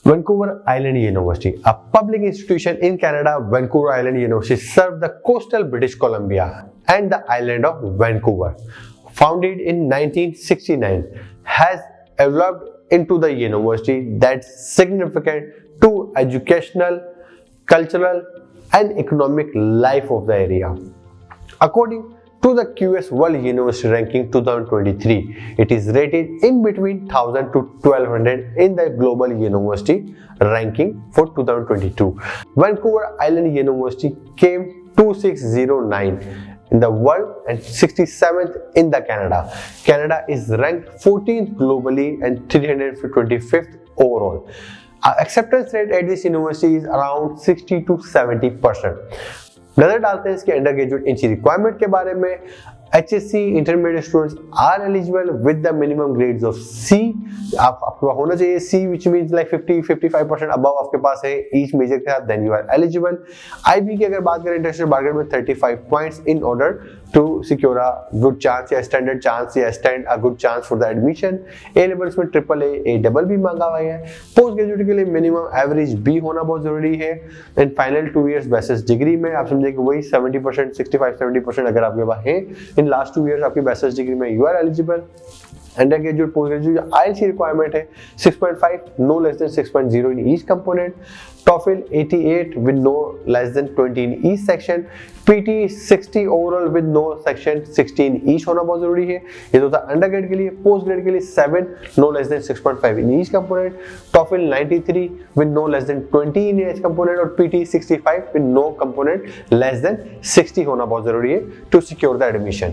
Vancouver Island University, a public institution in Canada. Vancouver Island University serves the coastal British Columbia and the island of Vancouver. Founded in 1969, has evolved into the university that's significant to educational, cultural, and economic life of the area. According to the QS World University Ranking 2023, it is rated in between 1000 to 1200 in the Global University Ranking for 2022. Vancouver Island University came 2609 in the world and 67th in the Canada. Canada is ranked 14th globally and 325th overall. Acceptance rate at this university is around 60 to 70%. नजर डालते हैं इसके under graduate इंची requirement के बारे में। HSC intermediate students are eligible with the minimum grades of C। आपके पास होना चाहिए C, which means like 50-55% above आपके पास है ईच मेजर के साथ, then you are eligible. IB की अगर बात करें इंटरनेशनल मार्केट में 35 points in order to secure a good chance या स्टैंडर्ड चांस या stand a good chance for the admission. A levels में AAA, AA भी मांगा हुआ है। पोस्ट ग्रेजुएट के लिए मिनिमम एवरेज B होना बहुत जरूरी है। And final 2 years bachelors degree में आप समझे कि वही 70%, 65-70% अगर आपके पास है इन लास्ट 2 इयर्स आपकी बैचलर्स डिग्री में, you are eligible. Undergraduate postgraduate IELTS की रिक्वायरमेंट है 6.5, no less than 6.0 in each component. TOEFL 88 with no less than 20 in each section। PT 60 overall with no section 16 each होना बहुत जरूरी है। ये तो था अंडर ग्रेड के लिए। पोस्ट ग्रेड के लिए 7, no less than 6.5 in each component। TOEFL 93 with no less than 20 in each component और PT 65 with no component less than 60 होना बहुत जरूरी है to secure the admission।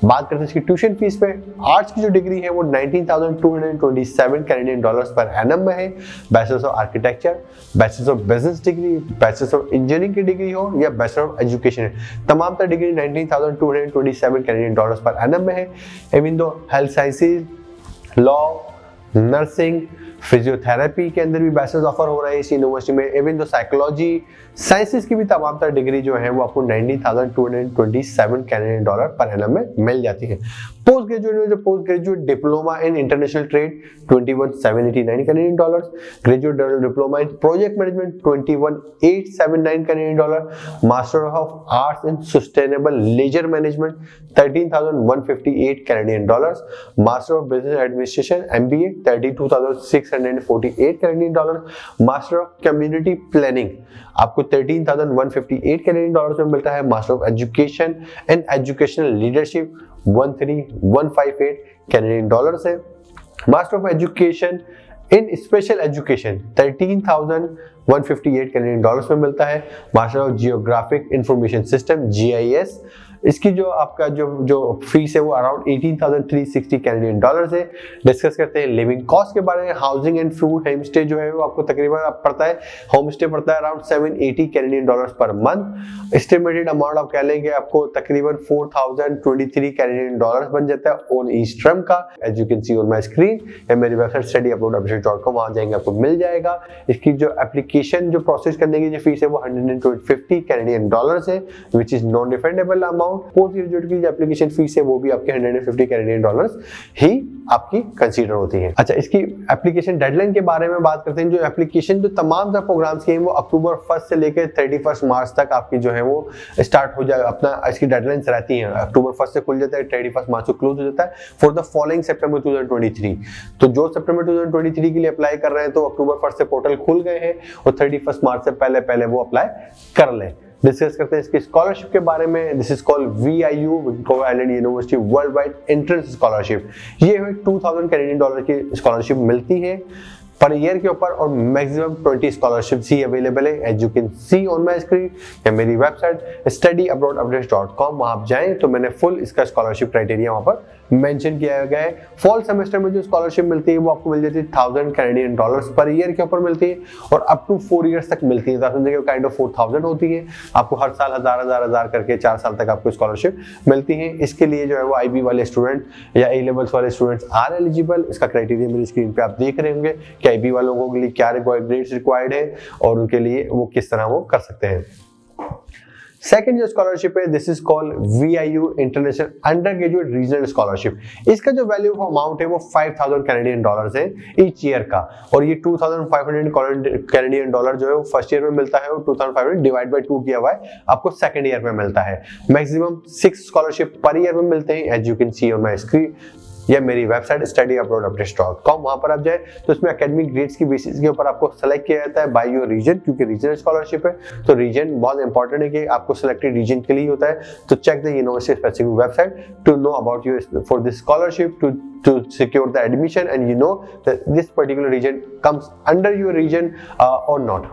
बात करते हैं इसकी ट्यूशन फीस पे। आर्ट्स की जो डिग्री है वो 19,227 कैनेडियन डॉलर्स पर एनम में है। Bachelors of architecture, bachelors of business degree, bachelors of engineering की डिग्री हो या बैचलर ऑफ एजुकेशन, तमाम तरह degree 19,227 Canadian dollars per annum में है। Even though health sciences, law, nursing, physiotherapy के अंदर भी बैचलर्स ऑफर हो रहा है इस यूनिवर्सिटी में। इवन दो साइकोलॉजी, साइंसेस की भी तमाम तरह डिग्री जो है वो आपको 19,227 कैनेडियन डॉलर पर एनम में मिल जाती है। पोस्ट ग्रेजुएट में जो post graduate diploma in international trade 21,789 Canadian dollars, graduate diploma in project management 21,879 Canadian dollar, master of arts in sustainable leisure management 13,158 Canadian dollars, master of business administration MBA 32,648 Canadian dollar, master of community planning आपको 13,158 Canadian dollars में मिलता है। Master of education and educational leadership 13,158 Canadian dollars है। Master of education in special education 13,158 Canadian dollars में मिलता है। Master of geographic information system GIS, इसकी जो आपका जो फीस है वो अराउंड 18,360 कैनेडियन डॉलर्स है। डिस्कस करते हैं लिविंग कॉस्ट के बारे में। Housing and food home stay जो है वो आपको तकरीबन पड़ता है, होम स्टे पड़ता है around 780 Canadian dollars per month. Estimated amount आप कह लेंगे आपको तकरीबन 4,023 कैनेडियन डॉलर्स बन जाता है ऑन ईच टर्म का। As you can see on my screen या मेरी वेबसाइट studyuploadupdate.com, वहां जाएंगे आपको मिल जाएगा। इसकी जो एप्लीकेशन जो प्रोसेस करने की जो फीस है वो 150 कैनेडियन डॉलर्स है, which is non refundable amount. Post graduate की जो एप्लीकेशन फीस है वो भी आपके 150 कैनेडियन डॉलर्स ही आपकी कंसीडर होती है। अच्छा, इसकी एप्लीकेशन डेडलाइन के बारे में बात करते हैं। जो एप्लीकेशन जो तमाम प्रोग्राम्स के हैं वो अक्टूबर 1 से लेकर 31 मार्च तक आपकी जो है वो स्टार्ट हो जाएगा। अपना इसकी डेडलाइंस रहती हैं, अक्टूबर 1 से खुल जाता है, 31 मार्च को क्लोज हो जाता है फॉर द फॉलोइंग सितंबर 2023। तो जो सितंबर 2023 के लिए अप्लाई कर रहे हैं तो अक्टूबर 1 से पोर्टल खुल गए हैं और 31 मार्च से पहले वो अप्लाई कर लें। डिस्कस करते हैं इसकी स्कॉलरशिप के बारे में। This is called VIU, Victoria island university world wide entrance scholarship. ये 2,000 कैनेडियन डॉलर की स्कॉलरशिप मिलती है पर ईयर के ऊपर और मैक्सिमम 20 स्कॉलरशिप्स ही अवेलेबल है। As you can see on my screen या मेरी वेबसाइट studyuploadupdates.com, वहां आप जाएं तो मैंने फुल इसका स्कॉलरशिप क्राइटेरिया वहां पर मेंशन किया गया है। फॉल सेमेस्टर में जो स्कॉलरशिप मिलती है वो आपको मिल जाती है 1,000 कैनेडियन डॉलर्स पर ईयर के ऊपर मिलती है और अप टू 4 इयर्स तक मिलती है। तो आप समझिए काइंड ऑफ 4,000 होती है। आपको हर साल हजार करके 4 साल तक आपको स्कॉलरशिप मिलती है। इसके लिए जो है वो IB वाले स्टूडेंट या A लेवल्स वाले स्टूडेंट्स आर एलिजिबल। इसका क्राइटेरिया मेरी स्क्रीन पे आप देख रहे होंगे कि IB वालों के लिए क्या ग्रेड्स रिक्वायर्ड है और उनके लिए वो किस तरह वो कर सकते हैं। सेकेंड जो स्कॉलरशिप है, this is called VIU international under graduate regional scholarship. इसका जो वैल्यू ऑफ अमाउंट है वो 5000 कैनेडियन डॉलर्स है ईच ईयर का, और ये 2500 कैनेडियन डॉलर जो है वो फर्स्ट ईयर में मिलता है, और 2500 डिवाइड बाय 2 किया हुआ है आपको सेकंड ईयर में मिलता है। मैक्सिमम 6 स्कॉलरशिप पर ईयर में मिलते हैं, as you can see on my screen. या मेरी वेबसाइट studyabroadupdates.com, वहां पर आप जाए तो उसमें एकेडमिक ग्रेड्स की बेसिस के ऊपर आपको सेलेक्ट किया जाता है बाय योर रीजन, क्योंकि रीजनल स्कॉलरशिप है तो रीजन बहुत इंपॉर्टेंट है कि आपको सिलेक्टेड रीजन के लिए होता है। तो check the university specific website to know about you for this scholarship to secure the admission, and you know that this particular region comes under your region or not.